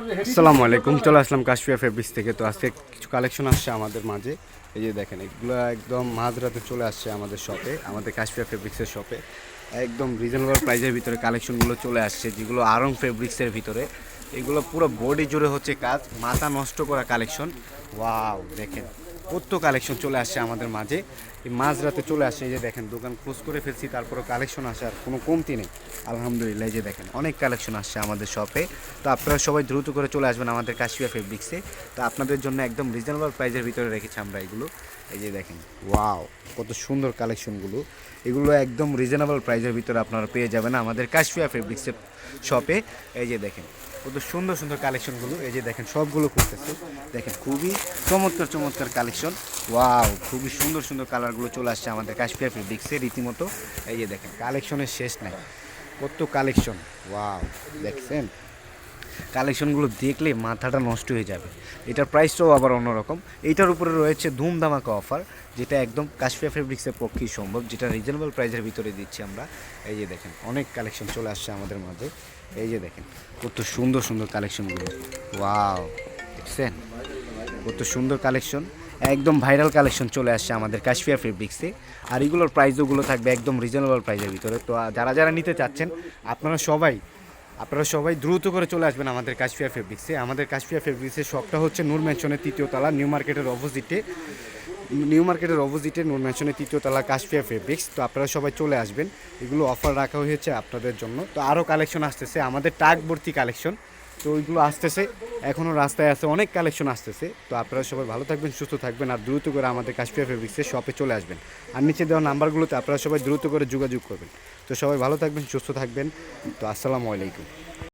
আসসালামু আলাইকুম, চলে আসলাম কাশফিয়া ফেব্রিক্স থেকে। তো আজকে কিছু কালেকশন আসছে আমাদের মাঝে। এই যে দেখেন, এগুলো একদম মাঝরাতে চলে আসছে আমাদের শপে, আমাদের কাশফিয়া ফেব্রিক্সের শপে। একদম রিজনেবল প্রাইসের ভিতরে কালেকশনগুলো চলে আসছে, যেগুলো আরং ফেব্রিক্সের ভিতরে। এগুলো পুরো বডি জুড়ে হচ্ছে কাজ, মাথা নষ্ট করা কালেকশন। ওয়াও, দেখেন কত কালেকশন চলে আসছে আমাদের মাঝে। এই মাঝরাতে চলে আসছে। এই যে দেখেন, দোকান ক্লোজ করে ফেলছি, তারপরে কালেকশন আসার কোনো কমতি নেই আলহামদুলিল্লাহ। এই যে দেখেন, অনেক কালেকশন আসছে আমাদের শপে। তো আপনারা সবাই দ্রুত করে চলে আসবেন আমাদের কাশফিয়া ফেব্রিক্সে। তো আপনাদের জন্য একদম রিজনেবল প্রাইসের ভিতরে রেখেছি আমরা এগুলো। এই যে দেখেন, ওয়াও, কত সুন্দর কালেকশনগুলো। এগুলো একদম রিজনেবল প্রাইসের ভিতরে আপনারা পেয়ে যাবেন আমাদের কাশফিয়া ফেব্রিক্সের শপে। এই যে দেখেন, কত সুন্দর সুন্দর কালেকশনগুলো। এই যে দেখেন, সবগুলো খুলতেছে। দেখেন, খুবই চমৎকার চমৎকার কালেকশন। ওয়াও, খুবই সুন্দর সুন্দর কালারগুলো চলে আসছে আমাদের কাশফিয়া ফেব্রিক্সে রীতিমতো। এই যে দেখেন, কালেকশনের শেষ নাই, কত কালেকশন। ওয়াও, দেখছেন, কালেকশনগুলো দেখলে মাথাটা নষ্ট হয়ে যাবে। এটার প্রাইসটাও আবার অন্যরকম। এইটার উপরে রয়েছে ধুমধামাকা অফার, যেটা একদম কাশফিয়া ফেব্রিক্সের পক্ষেই সম্ভব, যেটা রিজনেবল প্রাইসের ভিতরে দিচ্ছি আমরা। এই যে দেখেন, অনেক কালেকশন চলে আসছে আমাদের মাঝে। এই যে দেখেন, কত সুন্দর সুন্দর কালেকশনগুলো। ওয়াও, দেখছেন, কত সুন্দর কালেকশন। একদম ভাইরাল কালেকশন চলে আসছে আমাদের কাশফিয়া ফেব্রিক্সে। আর এগুলোর প্রাইসগুলো থাকবে একদম রিজনেবল প্রাইসের ভিতরে। তো যারা যারা নিতে চাচ্ছেন, আপনারা সবাই দ্রুত করে চলে আসবেন আমাদের কাশফিয়া ফেব্রিক্সে। আমাদের কাশফিয়া ফেব্রিক্সের শপটা হচ্ছে নূর ম্যানশনের 3য় তলা, নিউ মার্কেটের অপোজিটে নূর ম্যানশনের 3য় তলা কাশফিয়া ফেব্রিক্স। তো আপনারা সবাই চলে আসবেন, এগুলো অফার রাখা হয়েছে আপনাদের জন্য। তো আরও কালেকশন আসতেছে, আমাদের টাক ভর্তি কালেকশন। তো ওইগুলো আসতেছে, এখনও রাস্তায় আছে, অনেক কালেকশন আসতেছে। তো আপনারা সবাই ভালো থাকবেন, সুস্থ থাকবেন, আর দ্রুত করে আমাদের কাশফিয়া ফেব্রিক্সের শপে চলে আসবেন। আর নিচে দেওয়া নাম্বারগুলোতে আপনারা সবাই দ্রুত করে যোগাযোগ করবেন। তো সবাই ভালো থাকবেন, সুস্থ থাকবেন। তো আসসালামু আলাইকুম।